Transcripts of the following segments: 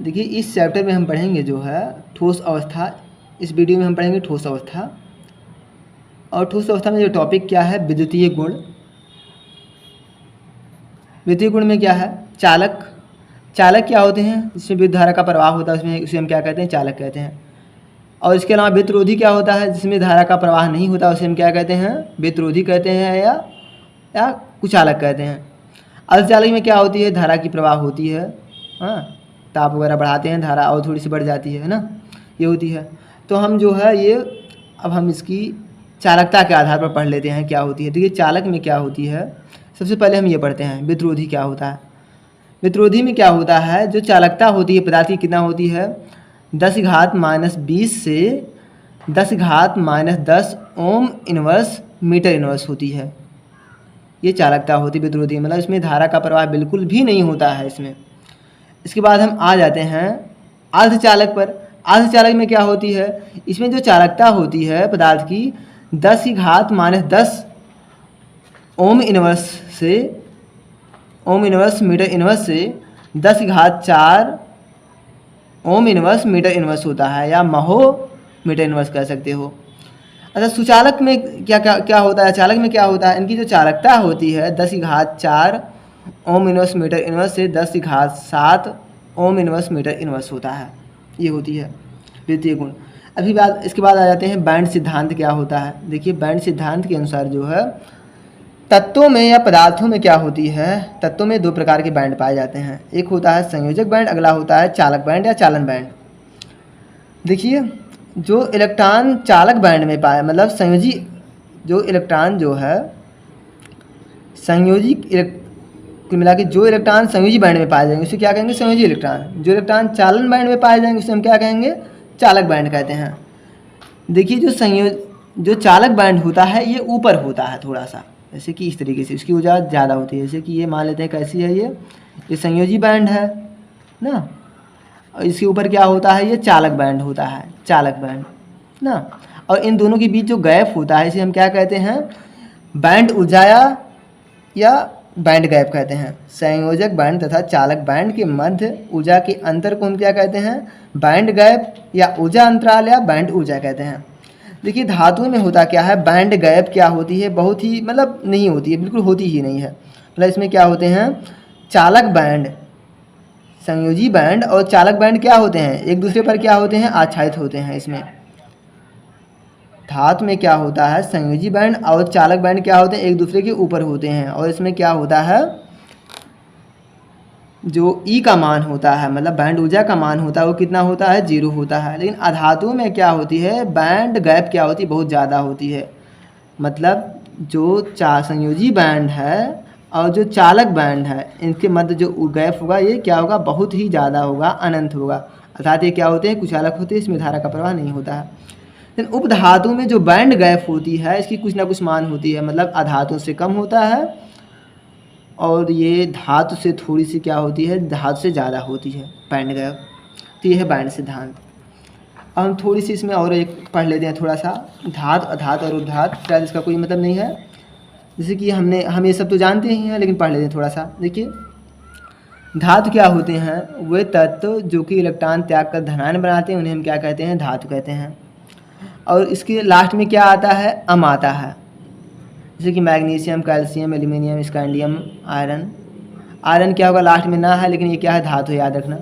देखिए इस चैप्टर में हम पढ़ेंगे जो है ठोस अवस्था। इस वीडियो में हम पढ़ेंगे ठोस अवस्था। और ठोस अवस्था में जो टॉपिक क्या है, विद्युतीय गुण। विद्युतीय गुण में क्या है, चालक। चालक क्या होते हैं, जिसमें विद्युत धारा का प्रवाह होता है उसमें, उसे हम क्या कहते हैं, चालक कहते हैं। और इसके अलावा विद्युतरोधी क्या होता है, जिसमें धारा का प्रवाह नहीं होता उसे हम क्या कहते हैं, विद्युतरोधी कहते हैं या कुचालक कहते हैं। अर्धचालक में क्या होती है, धारा की प्रवाह होती है, हाँ, ताप वगैरह बढ़ाते हैं, धारा और थोड़ी सी बढ़ जाती है ना, ये होती है। तो हम जो है ये अब हम इसकी चालकता के आधार पर पढ़ लेते हैं क्या होती है। देखिए चालक में क्या होती है, सबसे पहले हम ये पढ़ते हैं विद्युतरोधी क्या होता है। विद्युतरोधी में क्या होता है, जो चालकता होती है पदार्थ की कितना होती है, 10⁻⁻20 से 10⁻⁻10 ओम इनवर्स मीटर इनवर्स होती है। ये चालकता होती है विद्युतरोधी, मतलब इसमें धारा का प्रवाह बिल्कुल भी नहीं होता है इसमें। इसके बाद हम आ जाते हैं अर्धचालक पर। अर्धचालक में क्या होती है, इसमें जो चालकता होती है पदार्थ की 10⁻⁻10 ओम इनवर्स मीटर इनवर्स से 10⁴ ओम इनवर्स मीटर इनवर्स होता है, या महो मीटर इनवर्स कह सकते हो। अच्छा सुचालक में क्या होता है, चालक में क्या होता है, इनकी जो चालकता होती है 10⁴ ओम इनवर्स मीटर इनवर्स से 10⁷ ओम इनवर्स मीटर इनवर्स होता है, ये होती है विद्युतीय गुण। अभी इसके बाद आ जाते हैं बैंड सिद्धांत क्या होता है। देखिए बैंड सिद्धांत के अनुसार जो है तत्वों में या पदार्थों में क्या होती है, तत्वों में दो प्रकार के बैंड पाए जाते हैं। एक होता है संयोजक बैंड, अगला होता है चालक बैंड या चालन बैंड। देखिए जो इलेक्ट्रॉन चालक बैंड में पाए, मतलब संयोजी जो इलेक्ट्रॉन जो है संयोजी कुल मिला के जो इलेक्ट्रॉन संयोजी बैंड में पाए जाएंगे उसे क्या कहेंगे, संयोजी इलेक्ट्रॉन। जो इलेक्ट्रॉन चालन बैंड में पाए जाएंगे उसे हम क्या कहेंगे, चालक बैंड कहते हैं। देखिए जो चालक बैंड होता है ये ऊपर होता है थोड़ा सा, जैसे कि इस तरीके से, इसकी ऊर्जा ज़्यादा होती है। जैसे कि ये मान लेते हैं कैसी है, ये संयोजी बैंड है ना, और इसके ऊपर क्या होता है, ये चालक बैंड होता है, चालक बैंड ना। और इन दोनों के बीच जो गैप होता है इसे हम क्या कहते हैं, बैंड ऊर्जा या बैंड गैप कहते हैं। संयोजक बैंड तथा चालक बैंड के मध्य ऊर्जा के अंतर को हम क्या कहते हैं, बैंड गैप या ऊर्जा अंतराल या बैंड ऊर्जा कहते हैं। देखिए धातुओं में होता क्या है, बैंड गैप क्या होती है, बहुत ही मतलब नहीं होती है, बिल्कुल होती ही नहीं है। मतलब इसमें क्या होते हैं, चालक बैंड, संयोजी बैंड और चालक बैंड क्या होते हैं, एक दूसरे पर क्या होते हैं, आच्छादित होते हैं। इसमें धातु में क्या होता है, संयोजी बैंड और चालक बैंड क्या होते हैं, एक दूसरे के ऊपर होते हैं। और इसमें क्या होता है, जो ई का मान होता है, मतलब बैंड ऊर्जा का मान होता है वो कितना होता है, 0 होता है। लेकिन अधातुओं में क्या होती है, बैंड गैप क्या होती है, बहुत ज़्यादा होती है। मतलब जो संयोजी बैंड है और जो चालक बैंड है इनके मध्य जो गैप होगा ये क्या होगा, बहुत ही ज़्यादा होगा, अनंत होगा। अर्थात ये क्या होते हैं, कुचालक होते हैं, इसमें धारा का प्रवाह नहीं होता है। लेकिन उपधातु में जो बैंड गैप होती है इसकी कुछ ना कुछ मान होती है, मतलब अधातु से कम होता है और ये धातु से थोड़ी सी क्या होती है, धातु से ज़्यादा होती है बैंड गैप। तो ये है बैंड सिद्धांत। अब हम थोड़ी सी इसमें और एक पढ़ लेते हैं थोड़ा सा, धातु अधातु और उद्धात, शायद इसका कोई मतलब नहीं है। जैसे कि हम ये सब तो जानते ही हैं, लेकिन पढ़ लेते हैं थोड़ा सा। देखिए धातु क्या होते हैं, वे तत्व जो कि इलेक्ट्रॉन त्याग कर धनायन बनाते हैं उन्हें हम क्या कहते हैं, धातु कहते हैं। और इसके लास्ट में क्या आता है, अम आता है। जैसे कि magnesium, calcium, aluminium, scandium, iron. Iron क्या होगा, लास्ट में ना है, लेकिन ये क्या है, धातु है, याद रखना।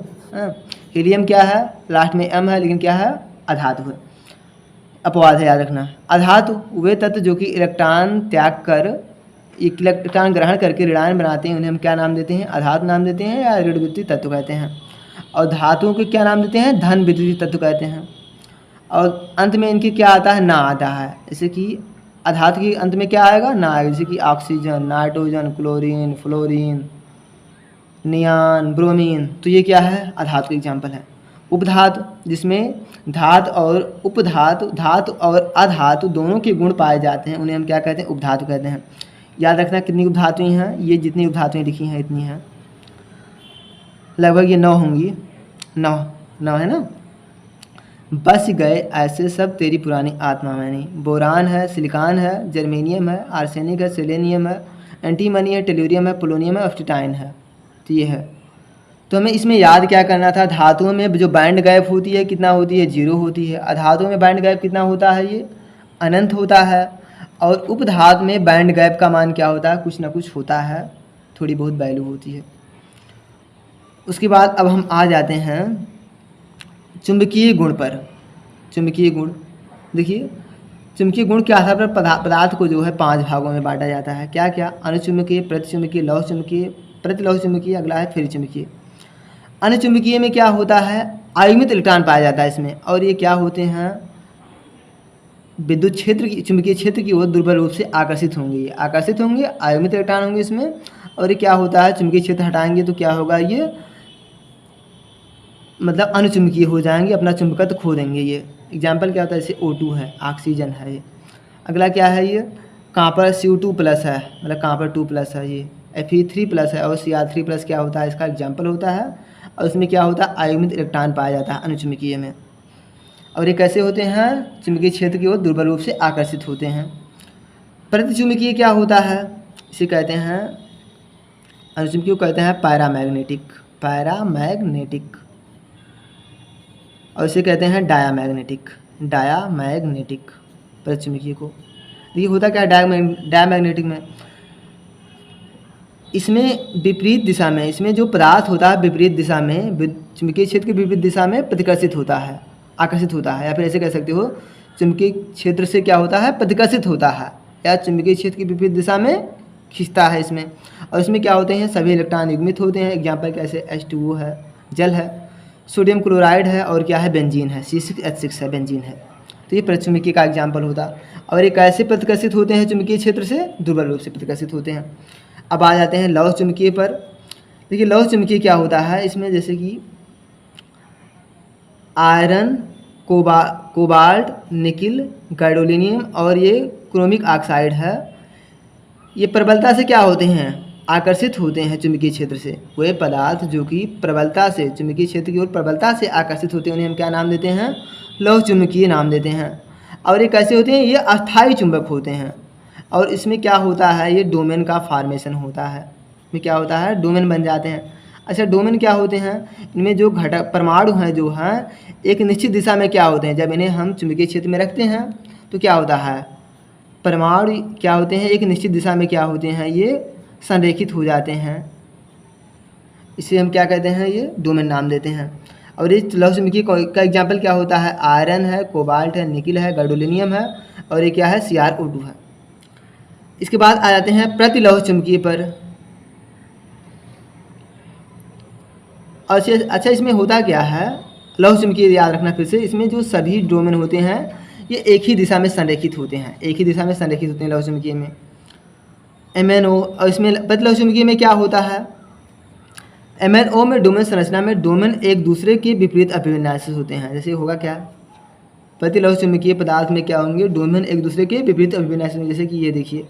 हीलियम क्या है, लास्ट में एम है, लेकिन क्या है, अधातु है, अपवाद है, याद रखना। अधातु वे तत्व जो कि इलेक्ट्रॉन त्याग कर इलेक्ट्रॉन ग्रहण करके ऋणायन बनाते हैं उन्हें हम क्या नाम देते हैं, अधातु नाम देते हैं या ऋण विद्युतीय तत्व कहते हैं। और धातुओं के क्या नाम देते हैं, धन विद्युतीय तत्व कहते हैं। और अंत में इनके क्या आता है, ना आता है। जैसे कि अधातु के अंत में क्या आएगा, ना आएगा। जैसे कि oxygen, nitrogen, chlorine, fluorine, neon, bromine, तो ये क्या है, अधातु के एग्जाम्पल है। उपधातु जिसमें धातु और उपधातु, धातु और अधातु दोनों के गुण पाए जाते हैं उन्हें हम क्या कहते हैं, उपधातु कहते हैं। याद रखना कितनी उपधातुएं हैं, ये जितनी उपधातुएं लिखी हैं इतनी हैं, लगभग ये 9 होंगी, 9 है ना। बस गए ऐसे सब तेरी पुरानी आत्मा में नहीं। बोरान है, सिलिकॉन है, जर्मेनियम है, आर्सेनिक है, सेलेनियम है, एंटीमनी है, टेलुरियम है, पोलोनियम है, ऑक्सीटाइन है। तो ये है। तो हमें इसमें याद क्या करना था, धातुओं में जो बैंड गैप होती है कितना होती है, 0 होती है। अधातुओं में बैंड गैप कितना होता है, ये अनंत होता है। और उपधातु में बैंड गैप का मान क्या होता है, कुछ ना कुछ होता है, थोड़ी बहुत वैल्यू होती है। उसके बाद अब हम आ जाते हैं चुंबकीय गुण पर। चुंबकीय गुण देखिए, चुंबकीय गुण के आधार पर पदार्थ को जो है 5 भागों में बांटा जाता है। क्या क्या, अनुचुंबकीय, प्रतिचुंबकीय, लौह चुंबकीय, प्रतिलौह चुंबकीय, अगला है फेरी चुंबकीय। अनुचुंबकीय में क्या होता है, आयुग्मित इलेक्ट्रॉन पाया जाता है इसमें, और ये क्या होते हैं, विद्युत क्षेत्र की, चुंबकीय क्षेत्र की ओर दुर्बल रूप से आकर्षित होंगे। ये आकर्षित होंगे, आयुग्मित इलेक्ट्रॉन होंगे इसमें। और ये क्या होता है, चुंबकीय क्षेत्र हटाएंगे तो क्या होगा, ये मतलब अनुचुंबकीय हो जाएंगे, अपना चुंबकत्व खो देंगे। ये एग्जाम्पल क्या होता है, जैसे O2 है, ऑक्सीजन है ये। अगला क्या है, ये कॉपर Cu2+ है, मतलब कॉपर 2+ है, ये Fe3+ है, और Cr3+ क्या होता है, इसका एग्जाम्पल होता है। और उसमें क्या होता है, आयुग्मित इलेक्ट्रॉन पाया जाता है अनुचुंबकीय में। और ये कैसे होते हैं, चुंबकीय क्षेत्र की ओर दुर्बल रूप से आकर्षित होते हैं। प्रतिचुंबकीय क्या होता है, इसे कहते हैं, अनुचुंबकीय को कहते हैं पैरामैग्नेटिक, पैरामैग्नेटिक। और इसे कहते हैं डायामैग्नेटिक, डायामैग्नेटिक प्रतिचुंबकीय को। ये होता क्या है डायामैग्नेटिक में, इसमें विपरीत दिशा में, इसमें जो पदार्थ होता है विपरीत दिशा में, चुंबकीय क्षेत्र के विपरीत दिशा में प्रतिकर्षित होता है, आकर्षित होता है, या फिर ऐसे कह सकते हो चुंबकीय क्षेत्र से क्या होता है, प्रतिकर्षित होता है, या चुंबकीय क्षेत्र की विपरीत दिशा में खींचता है इसमें। और इसमें क्या होते हैं, सभी इलेक्ट्रॉन युग्मित होते हैं। एग्जाम्पल कैसे, H2O है, जल है, सोडियम क्लोराइड है, और क्या है, बेंजीन है, C6H6 है, बेंजीन है। तो ये प्रतिचुंबकीय का एग्जाम्पल होता है। और ये कैसे प्रतिकर्षित होते हैं, चुंबकीय क्षेत्र से दुर्बल रूप से प्रतिकर्षित होते हैं। अब आ जाते हैं लौह चुंबकीय पर। देखिए लौह चुंबकीय क्या होता है, इसमें जैसे कि आयरन, कोबाल्ट, निकिल, गैडोलिनियम और ये क्रोमिक ऑक्साइड है, ये प्रबलता से क्या होते हैं, आकर्षित होते हैं चुंबकीय क्षेत्र से। वे पदार्थ जो कि प्रबलता से, चुंबकीय क्षेत्र की ओर प्रबलता से आकर्षित होते हैं, उन्हें हम क्या नाम देते हैं, लौह चुंबकीय नाम देते हैं। और ये कैसे होते हैं, ये अस्थायी चुंबक होते हैं। और इसमें क्या होता है, ये डोमेन का फॉर्मेशन होता है, इसमें क्या होता है, डोमेन बन जाते हैं। अच्छा, डोमेन क्या होते हैं, इनमें जो घटक परमाणु हैं जो हैं एक निश्चित दिशा में क्या होते हैं, जब इन्हें हम चुंबकीय क्षेत्र में रखते हैं तो क्या होता है, परमाणु क्या होते हैं, एक निश्चित दिशा में क्या होते हैं, ये संरेखित हो जाते हैं। इसे हम क्या कहते हैं, ये डोमेन नाम देते हैं। और ये लौह चुंबकीय का एग्जाम्पल क्या होता है, आयरन है, कोबाल्ट है, निकिल है, गैडोलिनियम है, और ये क्या है, CrO2 है। इसके बाद आ जाते हैं प्रतिलौह चुंबकीय पर। अच्छा, इसमें होता क्या है, लौह चुंबकीय याद रखना फिर से, इसमें जो सभी डोमेन होते हैं ये एक ही दिशा में संरेखित होते हैं, एक ही दिशा में संरेखित होते हैं लौह चुंबकीय में, MnO। और इसमें प्रतिलौह चुंबकीय में क्या होता है, MnO में डोमेन संरचना में डोमेन एक दूसरे के विपरीत अभिविन्यास होते हैं। जैसे होगा क्या, प्रतिलौह चुंबकीय पदार्थ में क्या होंगे, डोमेन एक दूसरे के विपरीत अभिविन्यास होंगे। जैसे कि ये देखिए,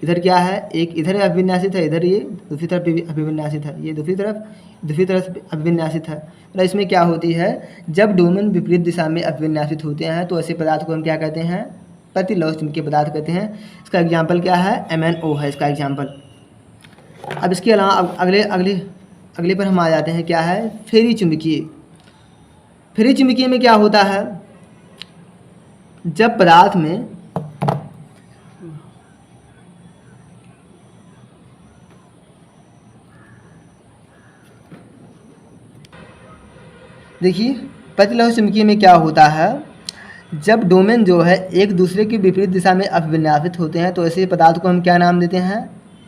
इधर क्या है, एक इधर अभिविन्यासित है, इधर ये दूसरी तरफ अभिविन्यासित है, ये दूसरी तरफ अभिविन्यासित है। तो इसमें क्या होती है, जब डोमेन विपरीत दिशा में अभिविन्यासित होते हैं तो ऐसे पदार्थ को हम क्या कहते हैं, प्रतिलौह चुंबकीय पदार्थ कहते हैं। इसका एग्जाम्पल क्या है, MnO है इसका एग्जाम्पल। अब इसके अलावा अगले पर हम आ जाते हैं, क्या है, फेरी चुंबकीय। फेरी चुंबकीय में क्या होता है, जब पदार्थ में देखिए प्रतिलौह चुंबकीय में क्या होता है, जब डोमेन जो है एक दूसरे के विपरीत दिशा में अभिविन्यासित होते हैं तो ऐसे पदार्थ को हम क्या नाम देते हैं,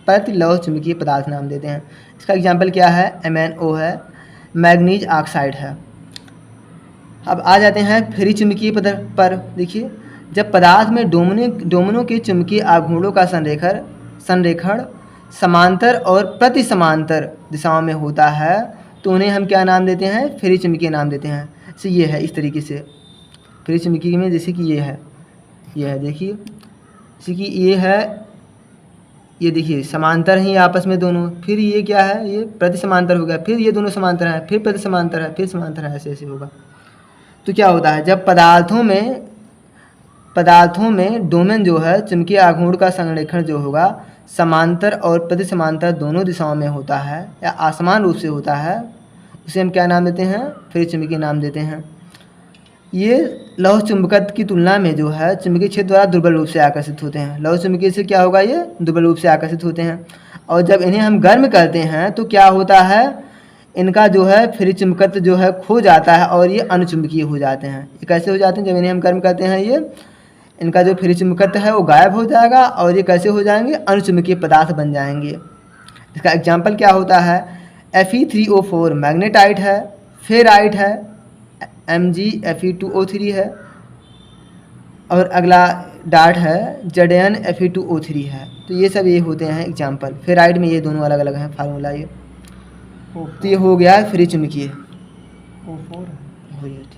प्रतिलौह चुंबकीय पदार्थ नाम देते हैं। इसका एग्जाम्पल क्या है, MnO है, मैग्नीज ऑक्साइड है। अब आ जाते हैं फेरी चुंबकीय पर। देखिए जब पदार्थ में डोमेनों के चुंबकीय आघूर्णों का संरेखण समांतर और प्रति समांतर दिशाओं में होता है तो उन्हें हम क्या नाम देते हैं, फेरी चुंबकीय नाम देते हैं। जैसे ये है, इस तरीके से फेरी चुंबकीय में, जैसे कि ये है देखिए, जैसे कि ये है, ये देखिए समांतर हैं आपस में दोनों, फिर ये क्या है, ये प्रति समांतर हो गया, फिर ये दोनों समांतर हैं, फिर प्रति समांतर है, फिर समांतर है, ऐसे ऐसे होगा। तो क्या होता है, जब पदार्थों में डोमेन जो है चुंबकीय आघूर्ण का संरेखण जो होगा समांतर और प्रति समांतर दोनों दिशाओं में होता है या असमान रूप से होता है, उसे हम क्या नाम देते हैं, फ्री चुंबकीय नाम देते हैं। ये लौह चुंबकत्व की तुलना में जो है चुंबकीय क्षेत्र द्वारा दुर्बल रूप से आकर्षित होते हैं। लौह चुंबकीय से क्या होगा, ये दुर्बल रूप से आकर्षित होते हैं। और जब इन्हें हम गर्म करते हैं तो क्या होता है, इनका जो है फ्री चुंबकत्व जो है खो जाता है और ये अनुचुंबकीय हो जाते हैं। ये कैसे हो जाते हैं, जब इन्हें हम गर्म करते हैं ये इनका जो फ्री चुंबकत्व है वो गायब हो जाएगा और ये कैसे हो जाएंगे, अनुचुंबकीय पदार्थ बन जाएंगे। इसका एग्जाम्पल क्या होता है, Fe3O4 मैग्नेटाइट है, फेराइट है, Mg Fe2O3 है, और अगला डार्ट है Zn Fe2O3 है। तो ये सब ये होते हैं एग्जाम्पल। फेराइट में ये दोनों अलग अलग हैं फार्मूला ये। तो ये हो गया फ्री चुंबकीय। O4 हो गया।